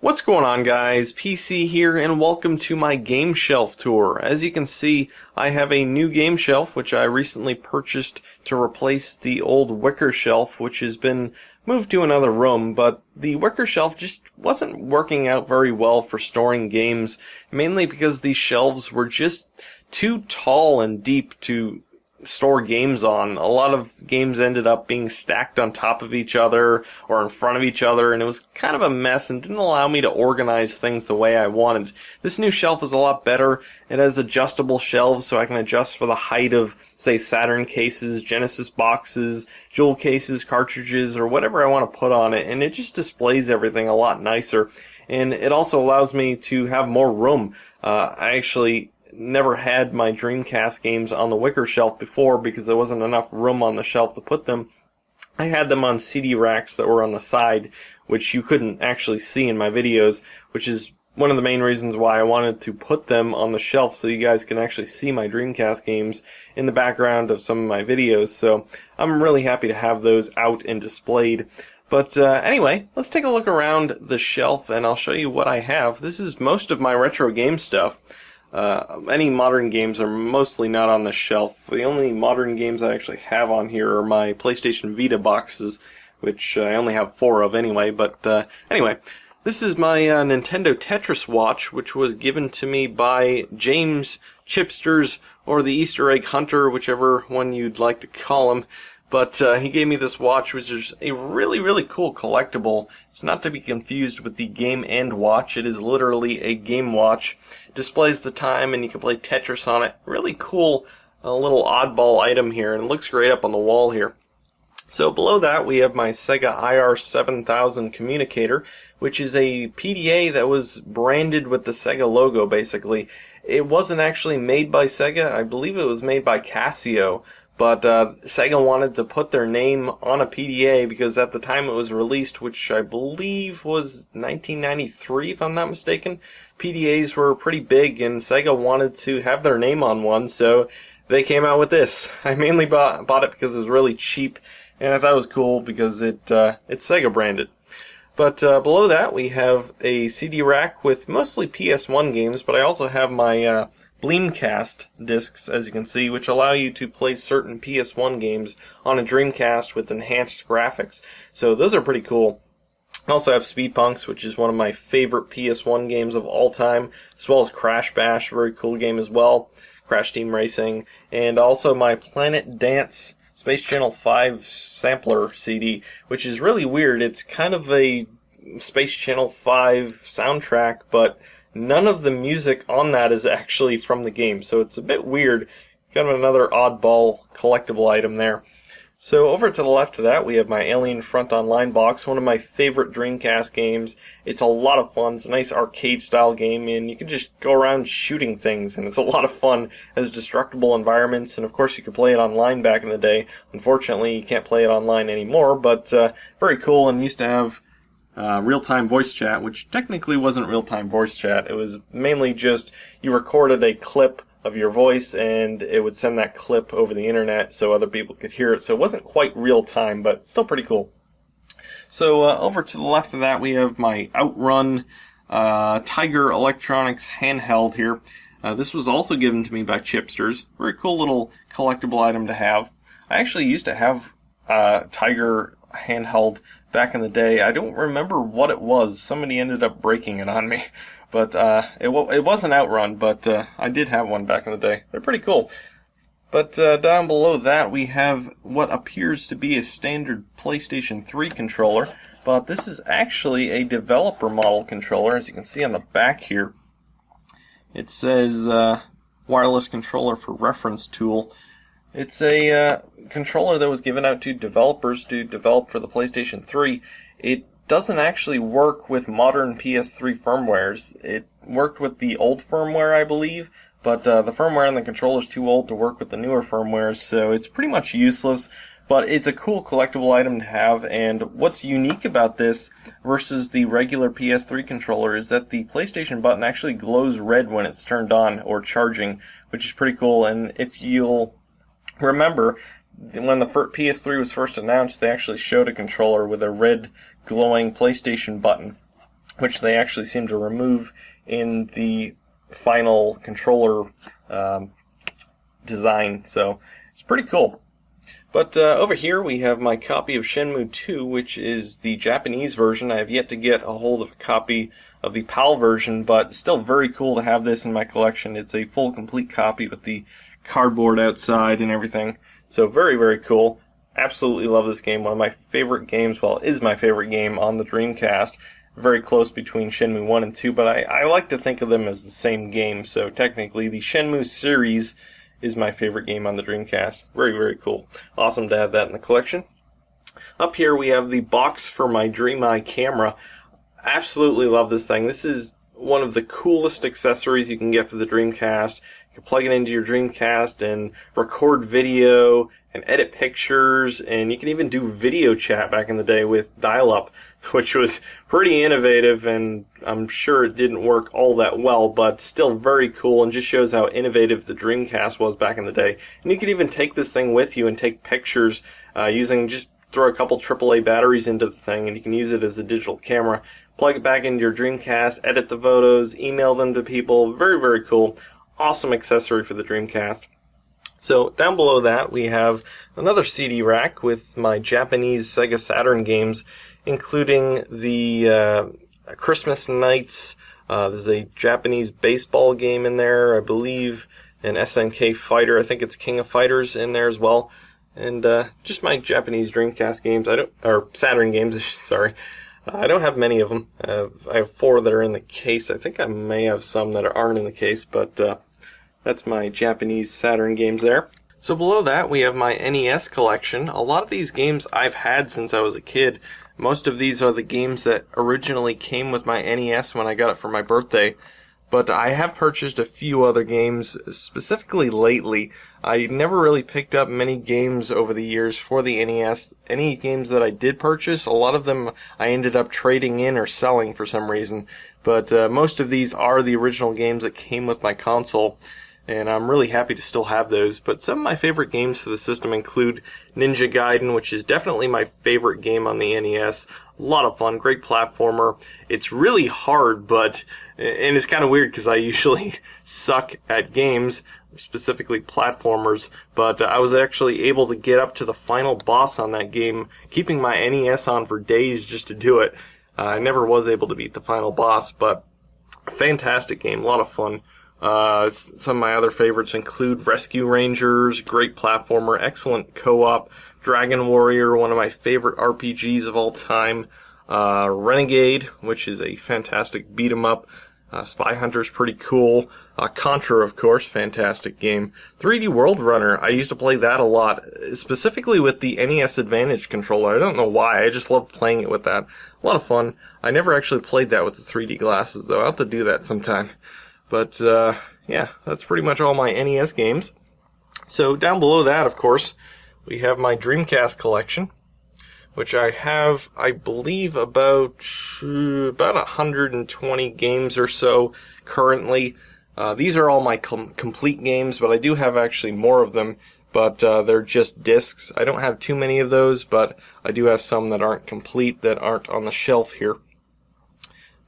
What's going on, guys? PC here, and welcome to my game shelf tour. As you can see, I have a new game shelf which I recently purchased to replace the old wicker shelf, which has been moved to another room, but the wicker shelf just wasn't working out very well for storing games, mainly because these shelves were just too tall and deep to store games on. A lot of games ended up being stacked on top of each other or in front of each other, and it was kind of a mess and didn't allow me to organize things the way I wanted. This new shelf is a lot better. It has adjustable shelves, so I can adjust for the height of, say, Saturn cases, Genesis boxes, Jewel cases, cartridges, or whatever I want to put on it, and it just displays everything a lot nicer. And it also allows me to have more room. I actually never had my Dreamcast games on the wicker shelf before because there wasn't enough room on the shelf to put them. I had them on CD racks that were on the side, which you couldn't actually see in my videos, which is one of the main reasons why I wanted to put them on the shelf so you guys can actually see my Dreamcast games in the background of some of my videos. So I'm really happy to have those out and displayed. But anyway, let's take a look around the shelf and I'll show you what I have. This is most of my retro game stuff. Any modern games are mostly not on the shelf. The only modern games I actually have on here are my PlayStation Vita boxes, which I only have 4 of anyway. But anyway, this is my Nintendo Tetris watch, which was given to me by James Chipsters, or the Easter Egg Hunter, whichever one you'd like to call him. But he gave me this watch, which is a really, really cool collectible. It's not to be confused with the Game & Watch. It is literally a game watch. It displays the time, and you can play Tetris on it. Really cool little oddball item here, and it looks great up on the wall here. So below that, we have my Sega IR7000 communicator, which is a PDA that was branded with the Sega logo, basically. It wasn't actually made by Sega. I believe it was made by Casio. But Sega wanted to put their name on a PDA because at the time it was released, which I believe was 1993 if I'm not mistaken, PDAs were pretty big and Sega wanted to have their name on one, so they came out with this. I mainly bought it because it was really cheap, and I thought it was cool because it's Sega branded. But below that we have a CD rack with mostly PS1 games, but I also have my Dreamcast discs, as you can see, which allow you to play certain PS1 games on a Dreamcast with enhanced graphics. So those are pretty cool. I also have Speed Punks, which is one of my favorite PS1 games of all time, as well as Crash Bash, a very cool game as well, Crash Team Racing, and also my Planet Dance Space Channel 5 sampler CD, which is really weird. It's kind of a Space Channel 5 soundtrack, but none of the music on that is actually from the game, so it's a bit weird. Kind of another oddball collectible item there. So over to the left of that, we have my Alien Front Online box, one of my favorite Dreamcast games. It's a lot of fun. It's a nice arcade-style game, and you can just go around shooting things, and it's a lot of fun. It has destructible environments, and of course you could play it online back in the day. Unfortunately, you can't play it online anymore, but very cool, and used to have real-time voice chat, which technically wasn't real-time voice chat. It was mainly just you recorded a clip of your voice and it would send that clip over the internet so other people could hear it. So it wasn't quite real-time, but still pretty cool. So over to the left of that we have my Outrun Tiger Electronics handheld here. This was also given to me by Chipsters. Very cool little collectible item to have. I actually used to have Tiger handheld back in the day. I don't remember what it was. Somebody ended up breaking it on me. But it wasn't Outrun, but I did have one back in the day. They're pretty cool. But down below that we have what appears to be a standard PlayStation 3 controller. But this is actually a developer model controller, as you can see on the back here. It says wireless controller for reference tool. It's a controller that was given out to developers to develop for the PlayStation 3. It doesn't actually work with modern PS3 firmwares. It worked with the old firmware, I believe, but the firmware on the controller is too old to work with the newer firmwares, so it's pretty much useless. But it's a cool collectible item to have, and what's unique about this versus the regular PS3 controller is that the PlayStation button actually glows red when it's turned on or charging, which is pretty cool. And if you'll remember, when the PS3 was first announced, they actually showed a controller with a red glowing PlayStation button. which they actually seem to remove in the final controller design, so it's pretty cool. But over here we have my copy of Shenmue 2, which is the Japanese version. I have yet to get a hold of a copy of the PAL version, but still very cool to have this in my collection. It's a full, complete copy with the cardboard outside and everything. So very, very cool. Absolutely love this game. One of my favorite games, well, it is my favorite game on the Dreamcast. Very close between Shenmue 1 and 2, but I like to think of them as the same game. So technically, the Shenmue series is my favorite game on the Dreamcast. Very, very cool. Awesome to have that in the collection. Up here we have the box for my DreamEye camera. Absolutely love this thing. This is one of the coolest accessories you can get for the Dreamcast. You can plug it into your Dreamcast and record video and edit pictures, and you can even do video chat back in the day with dial-up, which was pretty innovative, and I'm sure it didn't work all that well, but still very cool, and just shows how innovative the Dreamcast was back in the day. And you could even take this thing with you and take pictures using, just throw a couple AAA batteries into the thing, and you can use it as a digital camera. Plug it back into your Dreamcast, edit the photos, email them to people. Very, very cool. Awesome accessory for the Dreamcast. So down below that we have another CD rack with my Japanese Sega Saturn games, including the Christmas Nights. There's a Japanese baseball game in there, I believe, an SNK Fighter. I think it's King of Fighters in there as well. And just my Japanese Dreamcast games, or Saturn games, sorry. I don't have many of them. I have 4 that are in the case. I think I may have some that aren't in the case, but that's my Japanese Saturn games there. So below that we have my NES collection. A lot of these games I've had since I was a kid. Most of these are the games that originally came with my NES when I got it for my birthday. But I have purchased a few other games, specifically lately. I never really picked up many games over the years for the NES. Any games that I did purchase, a lot of them I ended up trading in or selling for some reason. But most of these are the original games that came with my console, and I'm really happy to still have those. But some of my favorite games for the system include Ninja Gaiden, which is definitely my favorite game on the NES. A lot of fun, great platformer. It's really hard, and it's kind of weird because I usually suck at games, specifically platformers, but I was actually able to get up to the final boss on that game, keeping my NES on for days just to do it. I never was able to beat the final boss, but fantastic game, a lot of fun. Some of my other favorites include Rescue Rangers, great platformer, excellent co-op, Dragon Warrior, one of my favorite RPGs of all time, Renegade, which is a fantastic beat-em-up, Spy Hunter's pretty cool, Contra, of course, fantastic game, 3D World Runner, I used to play that a lot, specifically with the NES Advantage controller. I don't know why, I just love playing it with that. A lot of fun. I never actually played that with the 3D glasses, though. I'll have to do that sometime. But, yeah, that's pretty much all my NES games. So, down below that, of course, we have my Dreamcast collection, which I have, I believe, about 120 games or so currently. These are all my complete games, but I do have actually more of them, but they're just discs. I don't have too many of those, but I do have some that aren't complete, that aren't on the shelf here.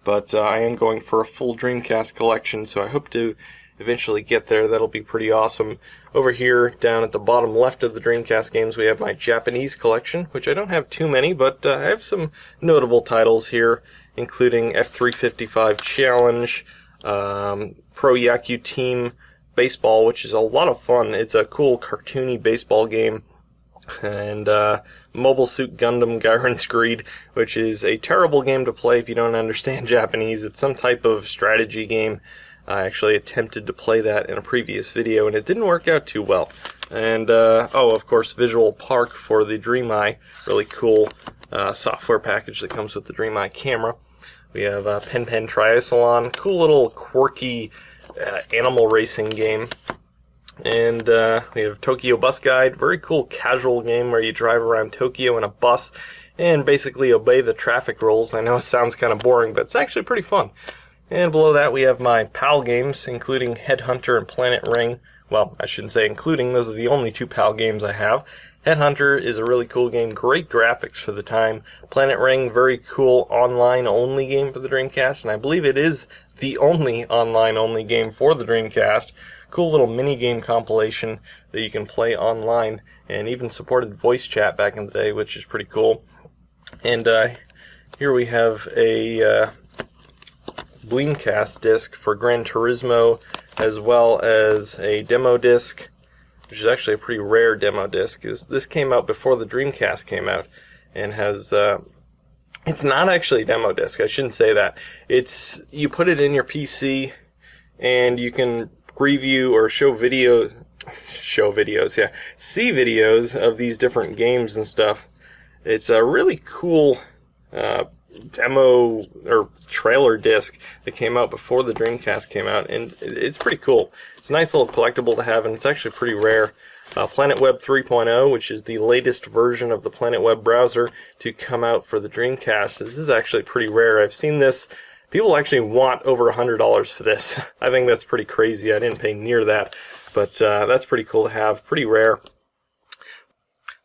But I am going for a full Dreamcast collection, so I hope to eventually get there. That'll be pretty awesome. Over here, down at the bottom left of the Dreamcast games, we have my Japanese collection, which I don't have too many, but I have some notable titles here, including F355 Challenge, Pro Yaku Team Baseball, which is a lot of fun. It's a cool cartoony baseball game. And Mobile Suit Gundam Gairen's Greed, which is a terrible game to play if you don't understand Japanese. It's some type of strategy game. I actually attempted to play that in a previous video, and it didn't work out too well. And, of course, Visual Park for the DreamEye. Really cool software package that comes with the DreamEye camera. We have Pen Pen Triathlon, cool little quirky animal racing game. And we have Tokyo Bus Guide, very cool casual game where you drive around Tokyo in a bus and basically obey the traffic rules. I know it sounds kind of boring, but it's actually pretty fun. And below that we have my PAL games, including Headhunter and Planet Ring. Well, I shouldn't say including, those are the only 2 PAL games I have. Headhunter is a really cool game, great graphics for the time. Planet Ring, very cool online-only game for the Dreamcast, and I believe it is the only online-only game for the Dreamcast. Cool little mini-game compilation that you can play online, and even supported voice chat back in the day, which is pretty cool. And here we have a Dreamcast disc for Gran Turismo, as well as a demo disc, which is actually a pretty rare demo disc. This came out before the Dreamcast came out, and has it's not actually a demo disc. I shouldn't say that. It's, you put it in your PC, and you can preview or see videos of these different games and stuff. It's a really cool demo or trailer disc that came out before the Dreamcast came out, and it's pretty cool. It's a nice little collectible to have, and it's actually pretty rare. Planet Web 3.0, which is the latest version of the Planet Web browser to come out for the Dreamcast. This is actually pretty rare. I've seen this. People actually want over $100 for this. I think that's pretty crazy. I didn't pay near that, but that's pretty cool to have. Pretty rare.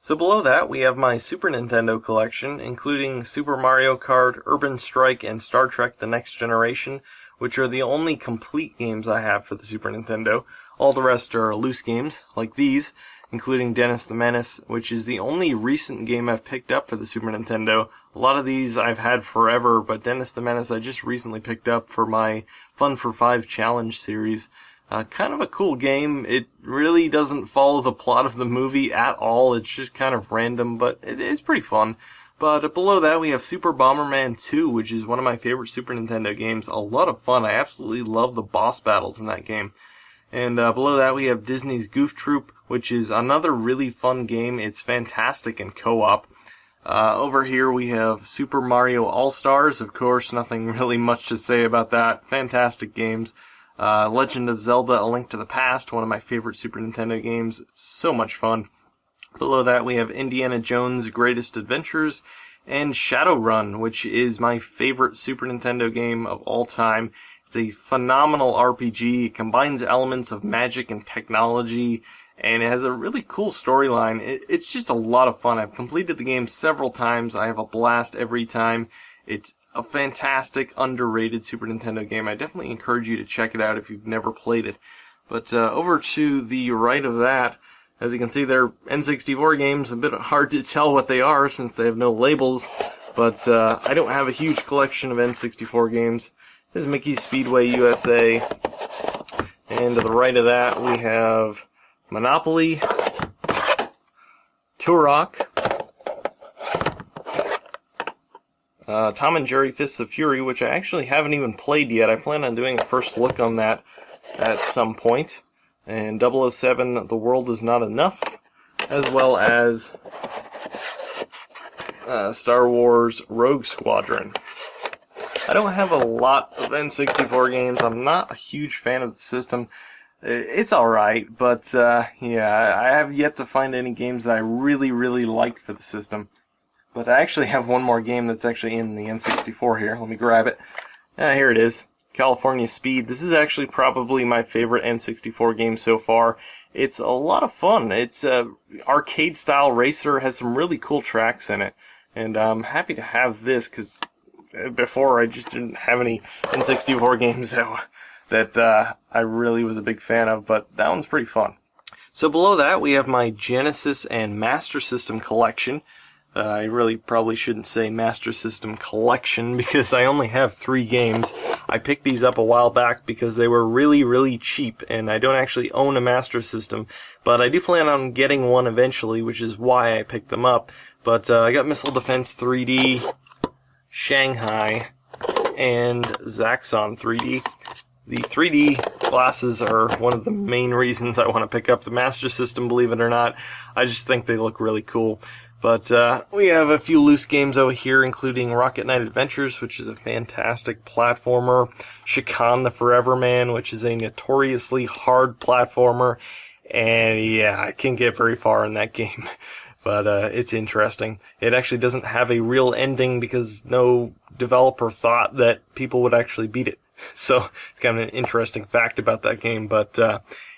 So below that, we have my Super Nintendo collection, including Super Mario Kart, Urban Strike, and Star Trek The Next Generation, which are the only complete games I have for the Super Nintendo. All the rest are loose games, like these, including Dennis the Menace, which is the only recent game I've picked up for the Super Nintendo. A lot of these I've had forever, but Dennis the Menace I just recently picked up for my Fun for 5 challenge series. Kind of a cool game. It really doesn't follow the plot of the movie at all. It's just kind of random, but it is pretty fun. But below that, we have Super Bomberman 2, which is one of my favorite Super Nintendo games. A lot of fun. I absolutely love the boss battles in that game. And below that, we have Disney's Goof Troop, which is another really fun game. It's fantastic in co-op. Over here, we have Super Mario All-Stars. Of course, nothing really much to say about that. Fantastic games. Legend of Zelda: A Link to the Past, one of my favorite Super Nintendo games. So much fun. Below that, we have Indiana Jones' Greatest Adventures and Shadowrun, which is my favorite Super Nintendo game of all time. It's a phenomenal RPG. It combines elements of magic and technology, and it has a really cool storyline. It's just a lot of fun. I've completed the game several times. I have a blast every time. It's a fantastic, underrated Super Nintendo game. I definitely encourage you to check it out if you've never played it. But over to the right of that, as you can see, they're N64 games. A bit hard to tell what they are since they have no labels. But I don't have a huge collection of N64 games. There's Mickey's Speedway USA. And to the right of that, we have Monopoly, Turok, Tom and Jerry Fists of Fury, which I actually haven't even played yet. I plan on doing a first look on that at some point. And 007, The World Is Not Enough, as well as Star Wars Rogue Squadron. I don't have a lot of N64 games. I'm not a huge fan of the system. It's alright, but yeah, I have yet to find any games that I really, really liked for the system. But I actually have one more game that's actually in the N64 here. Let me grab it. Here it is. California Speed. This is actually probably my favorite N64 game so far. It's a lot of fun. It's arcade-style racer. Has some really cool tracks in it. And I'm happy to have this, because before I just didn't have any N64 games that I really was a big fan of. But that one's pretty fun. So below that, we have my Genesis and Master System collection. I really probably shouldn't say Master System collection because I only have 3 games. I picked these up a while back because they were really, really cheap, and I don't actually own a Master System, but I do plan on getting one eventually, which is why I picked them up. But I got Missile Defense 3D, Shanghai, and Zaxxon 3D. The 3D glasses are one of the main reasons I want to pick up the Master System, believe it or not. I just think they look really cool. But we have a few loose games over here, including Rocket Knight Adventures, which is a fantastic platformer, Shakan the Forever Man, which is a notoriously hard platformer, and yeah, I can't get very far in that game, but it's interesting. It actually doesn't have a real ending because no developer thought that people would actually beat it. So it's kind of an interesting fact about that game, but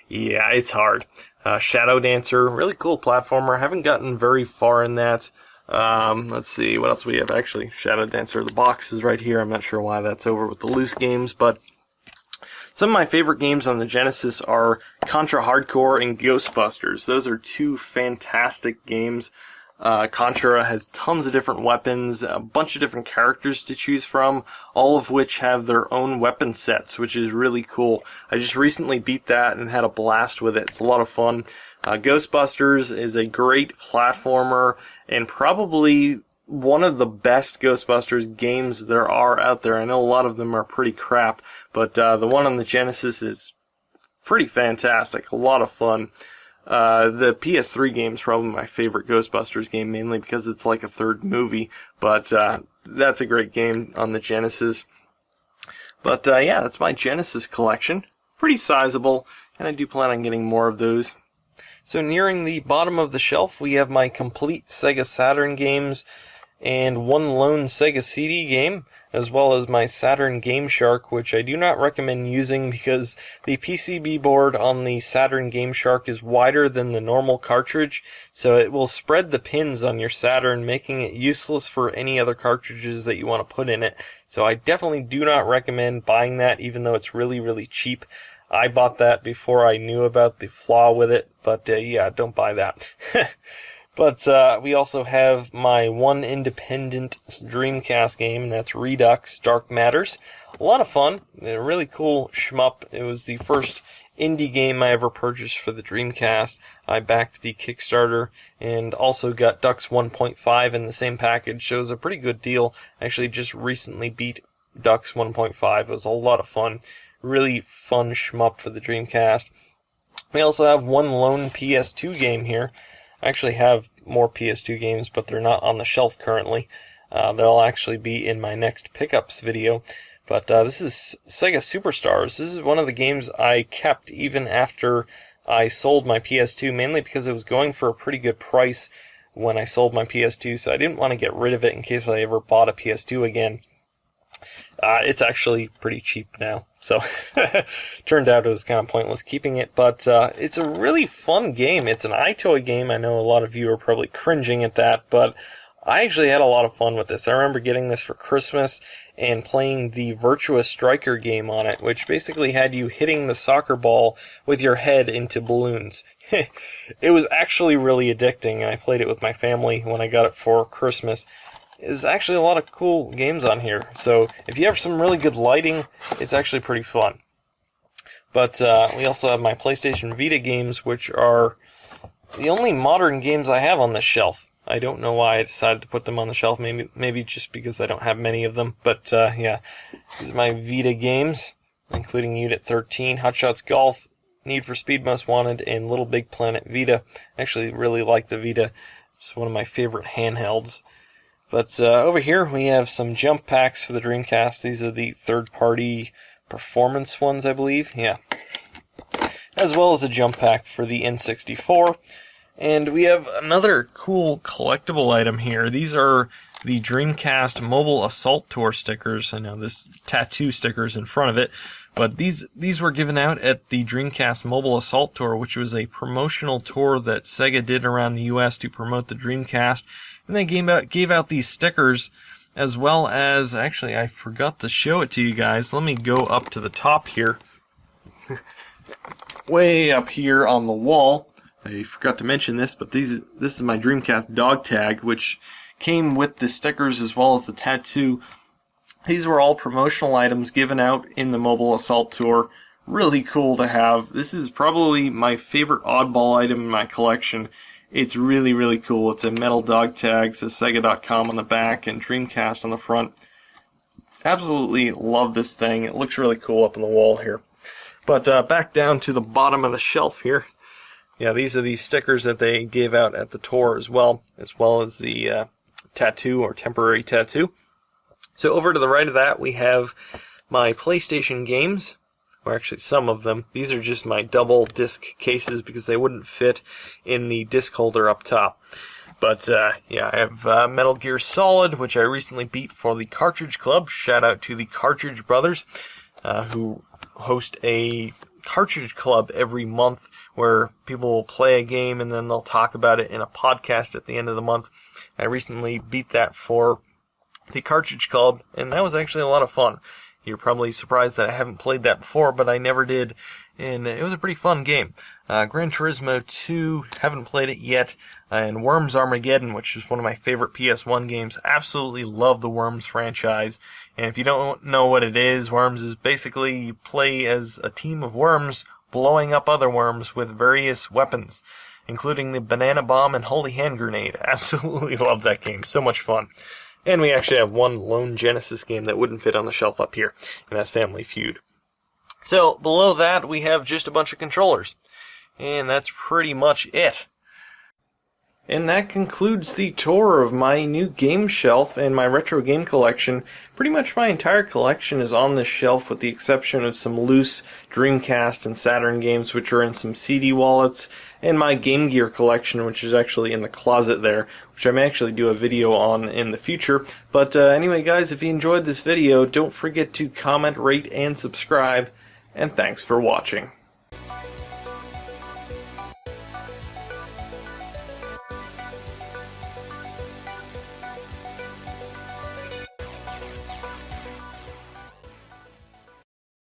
yeah, it's hard. Shadow Dancer, really cool platformer. I haven't gotten very far in that. Let's see, what else we have? Actually, Shadow Dancer, the box is right here. I'm not sure why that's over with the loose games, but some of my favorite games on the Genesis are Contra Hardcore and Ghostbusters. Those are two fantastic games. Contra has tons of different weapons, a bunch of different characters to choose from, all of which have their own weapon sets, which is really cool. I just recently beat that and had a blast with it. It's a lot of fun. Ghostbusters is a great platformer and probably one of the best Ghostbusters games there are out there. I know a lot of them are pretty crap, but the one on the Genesis is pretty fantastic, a lot of fun. The PS3 game is probably my favorite Ghostbusters game, mainly because it's like a third movie, but that's a great game on the Genesis. But yeah, that's my Genesis collection. Pretty sizable, and I do plan on getting more of those. So nearing the bottom of the shelf, we have my complete Sega Saturn games and one lone Sega CD game, as well as my Saturn Game Shark, which I do not recommend using because the PCB board on the Saturn Game Shark is wider than the normal cartridge, so it will spread the pins on your Saturn, making it useless for any other cartridges that you want to put in it. So I definitely do not recommend buying that, even though it's really, really cheap. I bought that before I knew about the flaw with it, but yeah, don't buy that. But we also have my one independent Dreamcast game, and that's Redux Dark Matters. A lot of fun, a really cool shmup. It was the first indie game I ever purchased for the Dreamcast. I backed the Kickstarter and also got Dux 1.5 in the same package, so it was a pretty good deal. I actually just recently beat Dux 1.5. It was a lot of fun. Really fun shmup for the Dreamcast. We also have one lone PS2 game here. I actually have more PS2 games, but they're not on the shelf currently. They'll actually be in my next pickups video. But this is Sega Superstars. This is one of the games I kept even after I sold my PS2, mainly because it was going for a pretty good price when I sold my PS2, so I didn't want to get rid of it in case I ever bought a PS2 again. It's actually pretty cheap now, so turned out it was kind of pointless keeping it, but it's a really fun game. It's an iToy game. I know a lot of you are probably cringing at that, but I actually had a lot of fun with this. I remember getting this for Christmas and playing the Virtuous Striker game on it, which basically had you hitting the soccer ball with your head into balloons. It was actually really addicting, and I played it with my family when I got it for Christmas. There's actually a lot of cool games on here, so if you have some really good lighting, it's actually pretty fun. But we also have my PlayStation Vita games, which are the only modern games I have on this shelf. I don't know why I decided to put them on the shelf, maybe just because I don't have many of them, but yeah, these are my Vita games, including Unit 13, Hot Shots Golf, Need for Speed Most Wanted, and Little Big Planet Vita. I actually really like the Vita. It's one of my favorite handhelds. But over here we have some jump packs for the Dreamcast. These are the third-party performance ones, I believe. Yeah. As well as a jump pack for the N64. And we have another cool collectible item here. These are the Dreamcast Mobile Assault Tour stickers. I know this tattoo sticker is in front of it. But these were given out at the Dreamcast Mobile Assault Tour, which was a promotional tour that Sega did around the US to promote the Dreamcast. And they gave out these stickers, as well as, actually, I forgot to show it to you guys. Let me go up to the top here. Way up here on the wall. I forgot to mention this, but this is my Dreamcast dog tag, which came with the stickers as well as the tattoo. These were all promotional items given out in the Mobile Assault Tour. Really cool to have. This is probably my favorite oddball item in my collection. It's really, really cool. It's a metal dog tag, says Sega.com on the back and Dreamcast on the front. Absolutely love this thing. It looks really cool up on the wall here. But back down to the bottom of the shelf here. Yeah, these are the stickers that they gave out at the tour as well as the tattoo or temporary tattoo. So over to the right of that, we have my PlayStation games, or actually some of them. These are just my double disc cases because they wouldn't fit in the disc holder up top. But yeah, I have Metal Gear Solid, which I recently beat for the Cartridge Club. Shout out to the Cartridge Brothers, who host a cartridge club every month where people will play a game and then they'll talk about it in a podcast at the end of the month. I recently beat that for the cartridge club, and that was actually a lot of fun. You're probably surprised that I haven't played that before, but I never did, and it was a pretty fun game. Gran Turismo 2, haven't played it yet, and Worms Armageddon, which is one of my favorite PS1 games. Absolutely love the Worms franchise, and if you don't know what it is, Worms is basically you play as a team of worms blowing up other worms with various weapons, including the banana bomb and holy hand grenade. Absolutely love that game, so much fun. And we actually have one lone Genesis game that wouldn't fit on the shelf up here, and that's Family Feud. So, below that, we have just a bunch of controllers. And that's pretty much it. And that concludes the tour of my new game shelf and my retro game collection. Pretty much my entire collection is on this shelf with the exception of some loose Dreamcast and Saturn games which are in some CD wallets, and my Game Gear collection which is actually in the closet there, which I may actually do a video on in the future. But anyway guys, if you enjoyed this video, don't forget to comment, rate, and subscribe, and thanks for watching.